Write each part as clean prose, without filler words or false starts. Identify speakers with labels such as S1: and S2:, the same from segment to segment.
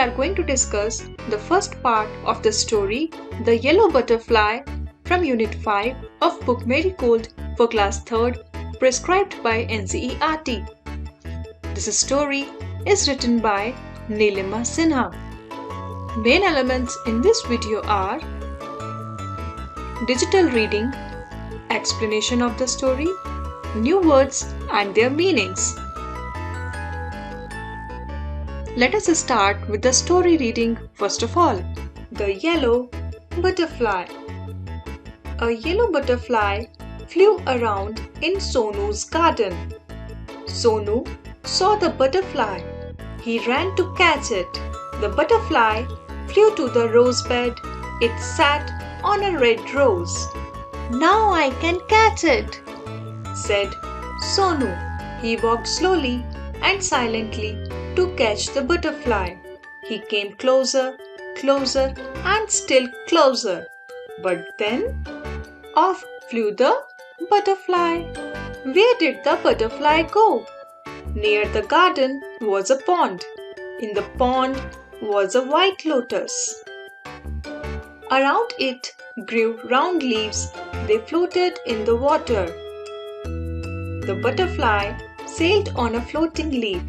S1: are going to discuss the first part of the story, The Yellow Butterfly, from Unit 5 of book Marigold for Class 3rd, prescribed by NCERT. This story is written by Nilima Sinha. Main elements in this video are digital reading, explanation of the story, new words and their meanings. Let us start with the story reading first of all. The Yellow Butterfly. A yellow butterfly flew around in Sonu's garden. Sonu saw the butterfly. He ran to catch it. The butterfly flew to the rose bed. It sat on a red rose. "Now I can catch it," said Sonu. He walked slowly and silently to catch the butterfly. He came closer, closer and still closer. But then off flew the butterfly. Where did the butterfly go? Near the garden was a pond. In the pond was a white lotus. Around it grew round leaves. They floated in the water. The butterfly sailed on a floating leaf.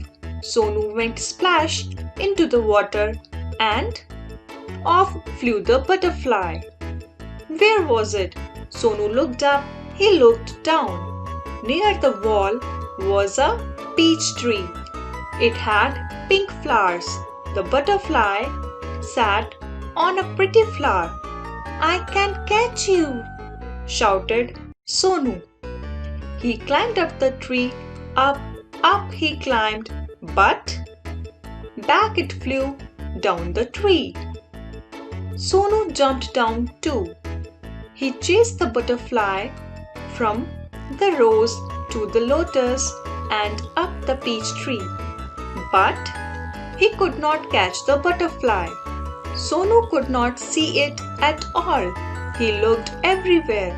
S1: Sonu went splash into the water and off flew the butterfly. Where was it? Sonu looked up. He looked down. Near the wall was a peach tree. It had pink flowers. The butterfly sat on a pretty flower. "I can catch you," shouted Sonu. He climbed up the tree. Up he climbed, but back it flew down the tree. Sonu jumped down too. He chased the butterfly from the rose to the lotus and up the peach tree. But he could not catch the butterfly. Sonu could not see it at all. He looked everywhere.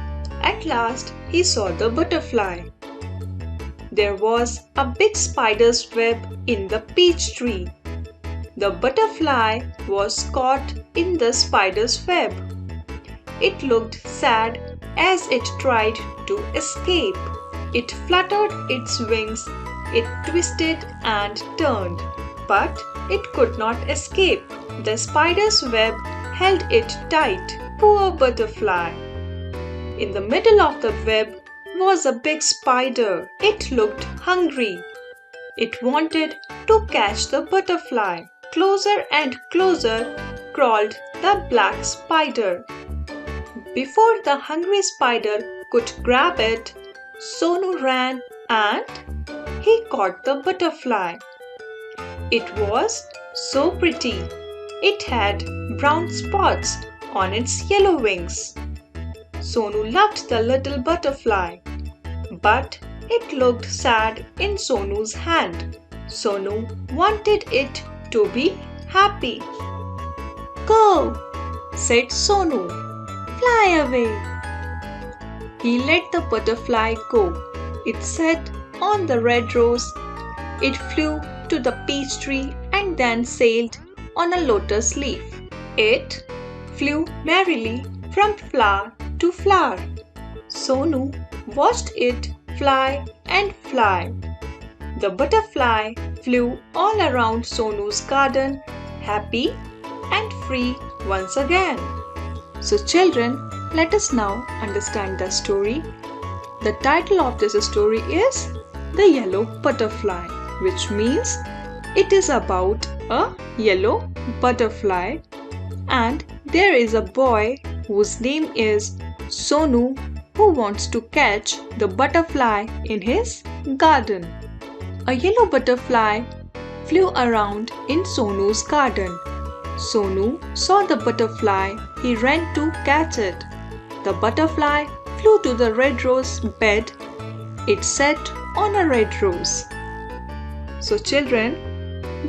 S1: At last he saw the butterfly. There was a big spider's web in the peach tree. The butterfly was caught in the spider's web. It looked sad as it tried to escape. It fluttered its wings. It twisted and turned, but it could not escape. The spider's web held it tight. Poor butterfly! In the middle of the web was a big spider. It looked hungry. It wanted to catch the butterfly. Closer and closer crawled the black spider. Before the hungry spider could grab it, Sonu ran and he caught the butterfly. It was so pretty. It had brown spots on its yellow wings. Sonu loved the little butterfly, but it looked sad in Sonu's hand. Sonu wanted it to be happy. "Go," said Sonu. "Fly away." He let the butterfly go. It sat on the red rose. It flew to the peach tree and then sailed on a lotus leaf. It flew merrily from flower to flower. Sonu watched it fly and fly. The butterfly flew all around Sonu's garden, happy and free once again. So children, let us now understand the story. The title of this story is The Yellow Butterfly, which means it is about a yellow butterfly, and there is a boy whose name is Sonu who wants to catch the butterfly in his garden. A yellow butterfly flew around in Sonu's garden. Sonu saw the butterfly. He ran to catch it. The butterfly flew to the red rose bed. It sat on a red rose. So children,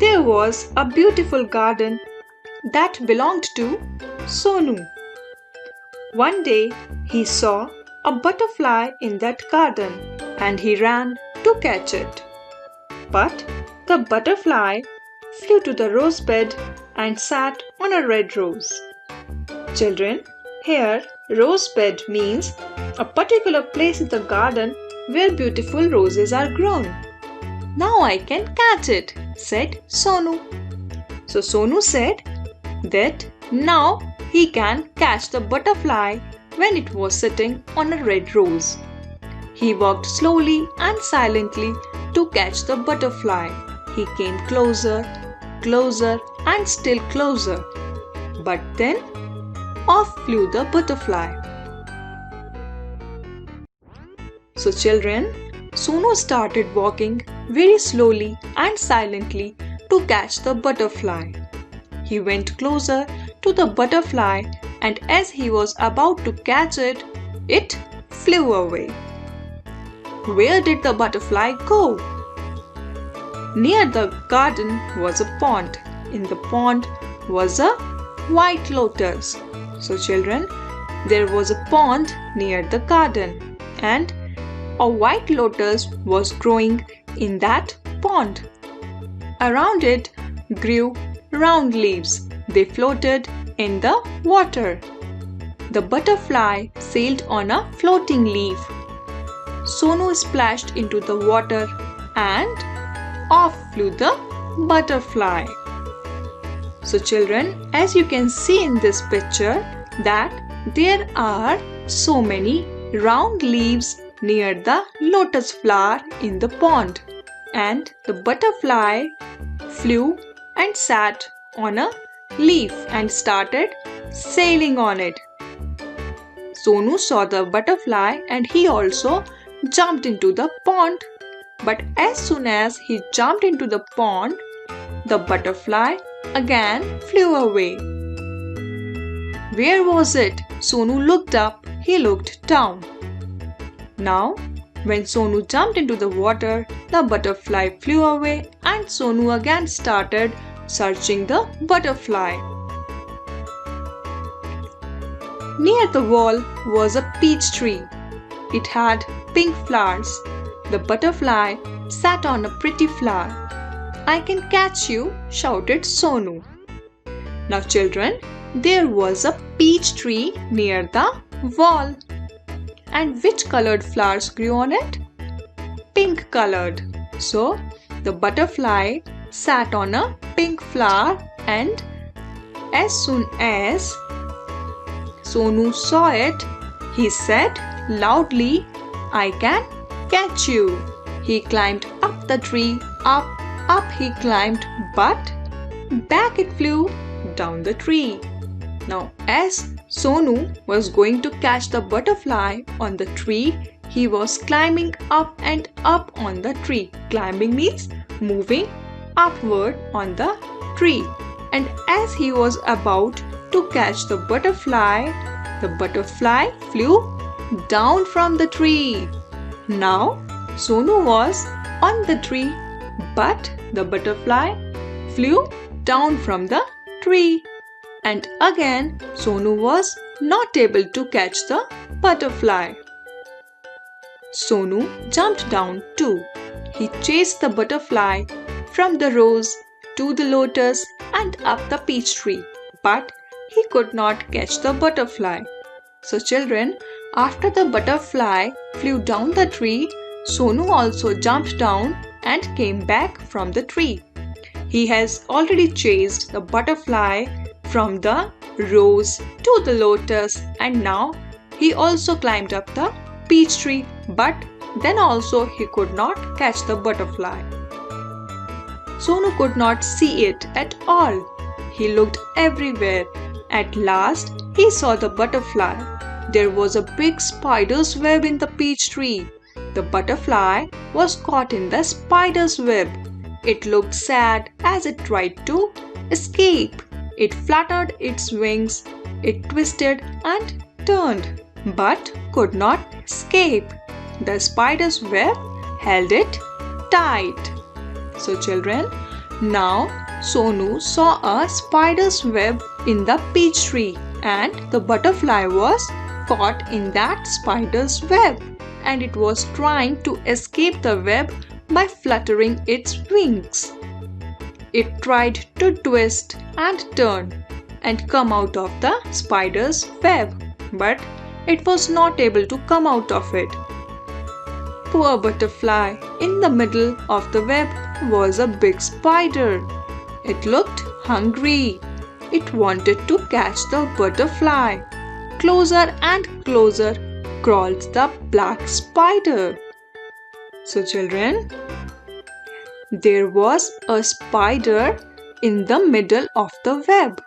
S1: there was a beautiful garden that belonged to Sonu. One day he saw a butterfly in that garden and he ran to catch it. But the butterfly flew to the rose bed. and sat on a red rose. Children, here rose bed means a particular place in the garden where beautiful roses are grown. Now I can catch it, said Sonu. So Sonu said that now he can catch the butterfly when it was sitting on a red rose. He walked slowly and silently to catch the butterfly. He came closer, closer and still closer. But then off flew the butterfly. So children, Sonu started walking very slowly and silently to catch the butterfly. He went closer to the butterfly and as he was about to catch it, it flew away. Where did the butterfly go? Near the garden was a pond. In the pond was a white lotus. So children, there was a pond near the garden and a white lotus was growing in that pond. Around it grew round leaves. They floated in the water. The butterfly sailed on a floating leaf. Sonu splashed into the water and off flew the butterfly. So children, as you can see in this picture that there are so many round leaves near the lotus flower in the pond and the butterfly flew and sat on a leaf and started sailing on it. Sonu saw the butterfly and he also jumped into the pond. But as soon as he jumped into the pond, the butterfly again flew away. Where was it? Sonu looked up, he looked down. Now, when Sonu jumped into the water, the butterfly flew away and Sonu again started searching the butterfly. Near the wall was a peach tree. It had pink flowers. The butterfly sat on a pretty flower. "I can catch you," shouted Sonu. Now children, there was a peach tree near the wall. And which colored flowers grew on it? Pink colored. So the butterfly sat on a pink flower and as soon as Sonu saw it, he said loudly, "I can catch you." He climbed up the tree, up he climbed, but back it flew down the tree. Now as Sonu was going to catch the butterfly on the tree, he was climbing up and up on the tree. Climbing means moving upward on the tree. And as he was about to catch the butterfly flew down from the tree. Now Sonu was on the tree, but the butterfly flew down from the tree. And again Sonu was not able to catch the butterfly. Sonu jumped down too. He chased the butterfly from the rose to the lotus and up the peach tree, but he could not catch the butterfly. So children, after the butterfly flew down the tree, Sonu also jumped down and came back from the tree. He has already chased the butterfly from the rose to the lotus and now he also climbed up the peach tree, but then also he could not catch the butterfly. Sonu could not see it at all. He looked everywhere. At last he saw the butterfly. There was a big spider's web in the peach tree. The butterfly was caught in the spider's web. It looked sad as it tried to escape. It fluttered its wings, it twisted and turned, but could not escape. The spider's web held it tight. So children, now Sonu saw a spider's web in the peach tree and the butterfly was caught in that spider's web and it was trying to escape the web by fluttering its wings. It tried to twist and turn and come out of the spider's web, but it was not able to come out of it. Poor butterfly, in the middle of the web was a big spider. It looked hungry. It wanted to catch the butterfly. Closer and closer crawled the black spider. So children, there was a spider in the middle of the web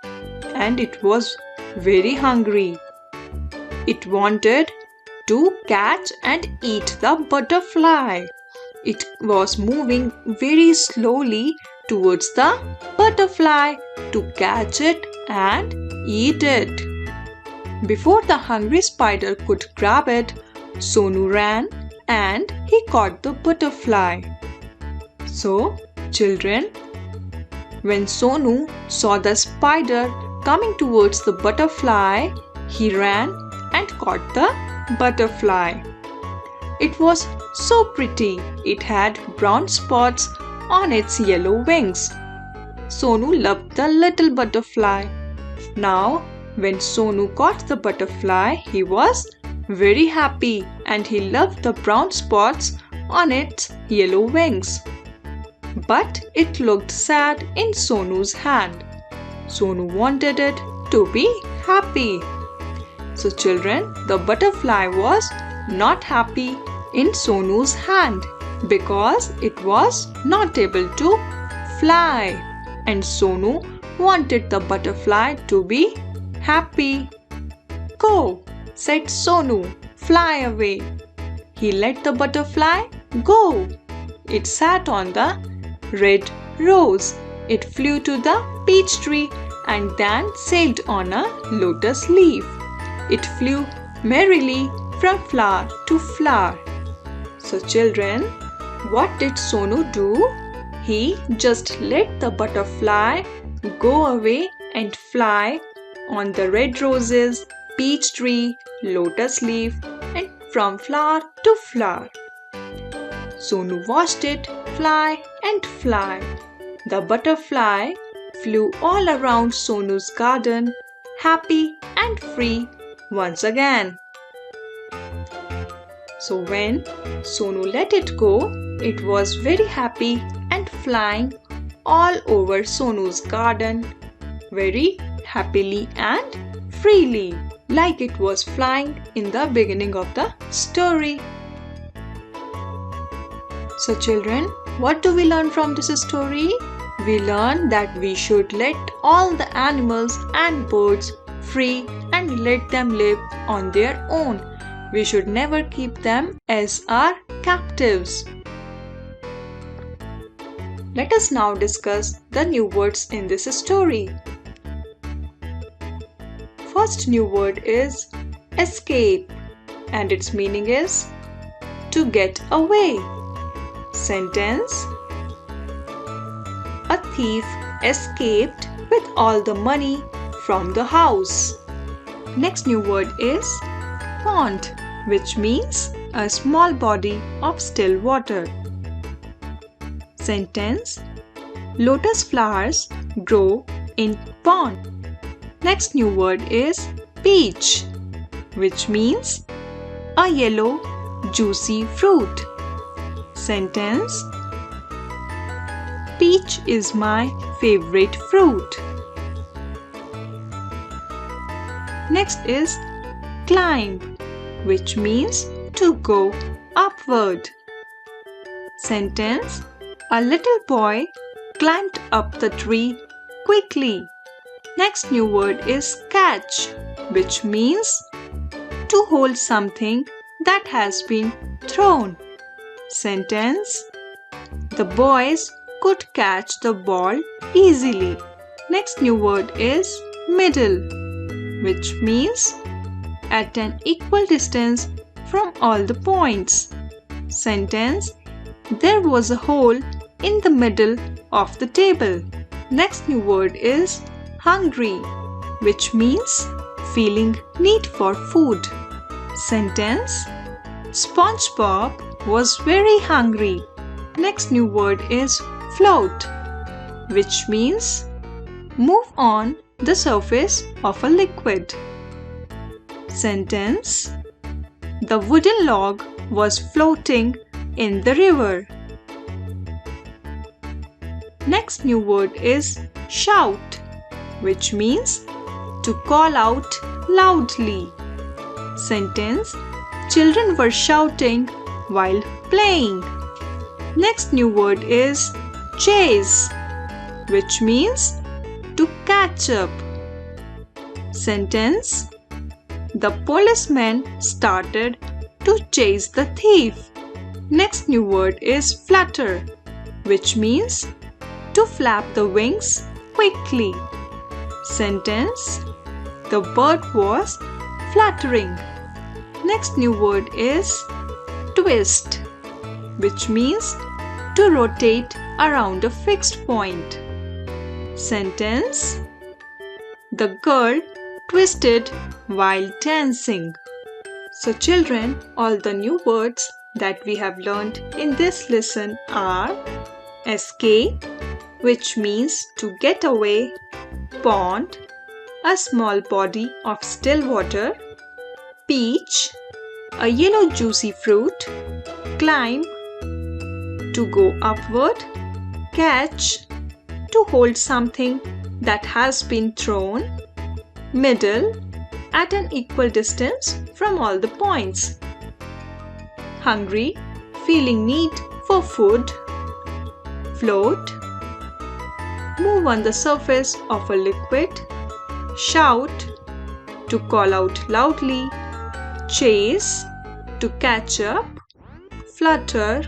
S1: and it was very hungry. It wanted to catch and eat the butterfly. It was moving very slowly towards the butterfly to catch it and eat it. Before the hungry spider could grab it, Sonu ran and he caught the butterfly. So, children, when Sonu saw the spider coming towards the butterfly, he ran and caught the butterfly. It was so pretty. It had brown spots on its yellow wings. Sonu loved the little butterfly. Now, when Sonu caught the butterfly, he was very happy and he loved the brown spots on its yellow wings. But it looked sad in Sonu's hand. Sonu wanted it to be happy. So children, the butterfly was not happy in Sonu's hand because it was not able to fly. And Sonu wanted the butterfly to be happy. Go, said Sonu, fly away. He let the butterfly go. It sat on the red rose. It flew to the peach tree and then sailed on a lotus leaf. It flew merrily from flower to flower. So children, what did Sonu do? He just let the butterfly go away and fly on the red roses, peach tree, lotus leaf and from flower to flower. Sonu watched it fly and fly. The butterfly flew all around Sonu's garden, happy and free once again. So when Sonu let it go, it was very happy and flying all over Sonu's garden very happily and freely, like it was flying in the beginning of the story. So children, what do we learn from this story? We learn that we should let all the animals and birds free and let them live on their own. We should never keep them as our captives. Let us now discuss the new words in this story. First new word is escape and its meaning is to get away. Sentence: a thief escaped with all the money from the house. Next new word is pond, which means a small body of still water. Sentence: lotus flowers grow in pond. Next new word is peach, which means a yellow juicy fruit. Sentence: peach is my favorite fruit. Next is climb, which means to go upward. Sentence: a little boy climbed up the tree quickly. Next new word is catch, which means to hold something that has been thrown. Sentence: the boys could catch the ball easily. Next new word is middle, which means at an equal distance from all the points. Sentence: there was a hole in the middle of the table. Next new word is hungry, which means feeling need for food. Sentence: SpongeBob was very hungry. Next new word is float, which means move on the surface of a liquid. Sentence: the wooden log was floating in the river. Next new word is shout, which means to call out loudly. Sentence: children were shouting while playing. Next new word is chase, which means to catch up. Sentence: the policeman started to chase the thief. Next new word is flutter, which means to flap the wings quickly. Sentence: the bird was fluttering. Next new word is twist, which means to rotate around a fixed point. Sentence: the girl twisted while dancing. So children, all the new words that we have learned in this lesson are escape, which means to get away, pond, a small body of still water, peach, a yellow juicy fruit, climb, to go upward, catch, to hold something that has been thrown, middle, at an equal distance from all the points, hungry, feeling need for food, float, move on the surface of a liquid, shout, to call out loudly, chase, to catch up, flutter,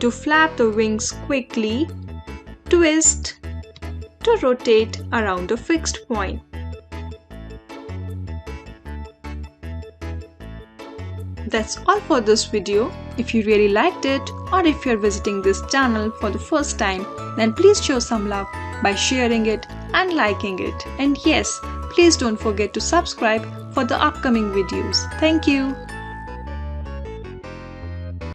S1: to flap the wings quickly, twist, to rotate around a fixed point. That's all for this video. If you really liked it, or if you're visiting this channel for the first time, then please show some love by sharing it and liking it. And yes, please don't forget to subscribe for the upcoming videos. Thank you.